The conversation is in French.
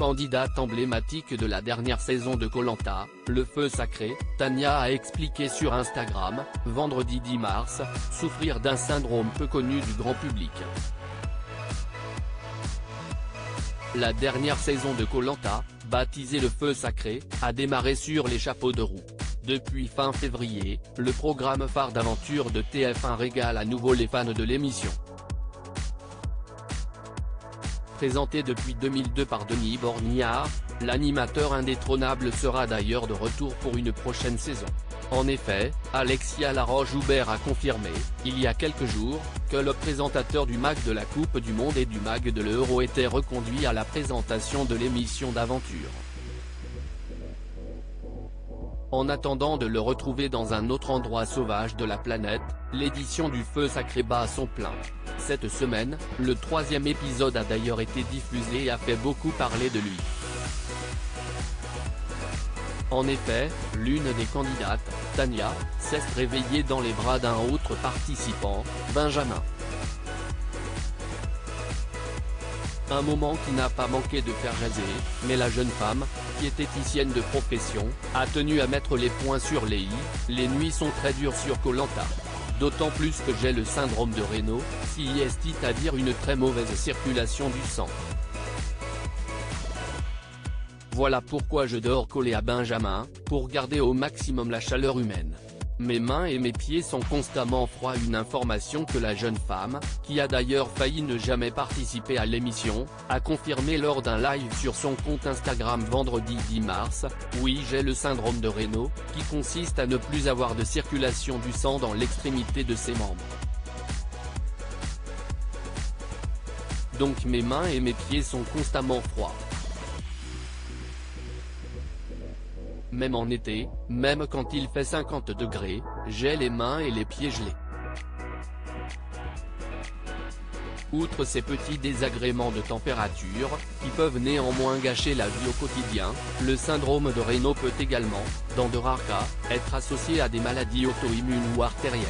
Candidate emblématique de la dernière saison de Koh-Lanta, Le Feu Sacré, Tania a expliqué sur Instagram, vendredi 10 mars, souffrir d'un syndrome peu connu du grand public. La dernière saison de Koh-Lanta, baptisée Le Feu Sacré, a démarré sur les chapeaux de roue. Depuis fin février, le programme phare d'aventure de TF1 régale à nouveau les fans de l'émission. Présenté depuis 2002 par Denis Borniard, l'animateur indétrônable sera d'ailleurs de retour pour une prochaine saison. En effet, Alexia Laroche-Joubert a confirmé, il y a quelques jours, que le présentateur du MAG de la Coupe du Monde et du MAG de l'Euro était reconduit à la présentation de l'émission d'aventure. En attendant de le retrouver dans un autre endroit sauvage de la planète, l'édition du Feu Sacré bat son plein. Cette semaine, le 3e épisode a d'ailleurs été diffusé et a fait beaucoup parler de lui. En effet, l'une des candidates, Tania, s'est réveillée dans les bras d'un autre participant, Benjamin. Un moment qui n'a pas manqué de faire jaser, mais la jeune femme, qui est esthéticienne de profession, a tenu à mettre les points sur les i. Les nuits sont très dures sur Koh-Lanta. D'autant plus que j'ai le syndrome de Raynaud, c'est-à-dire une très mauvaise circulation du sang. Voilà pourquoi je dors collé à Benjamin, pour garder au maximum la chaleur humaine. Mes mains et mes pieds sont constamment froids, une information que la jeune femme, qui a d'ailleurs failli ne jamais participer à l'émission, a confirmé lors d'un live sur son compte Instagram vendredi 10 mars, oui j'ai le syndrome de Raynaud, qui consiste à ne plus avoir de circulation du sang dans l'extrémité de ses membres. Donc mes mains et mes pieds sont constamment froids. Même en été, même quand il fait 50 degrés, j'ai les mains et les pieds gelés. Outre ces petits désagréments de température, qui peuvent néanmoins gâcher la vie au quotidien, le syndrome de Raynaud peut également, dans de rares cas, être associé à des maladies auto-immunes ou artérielles.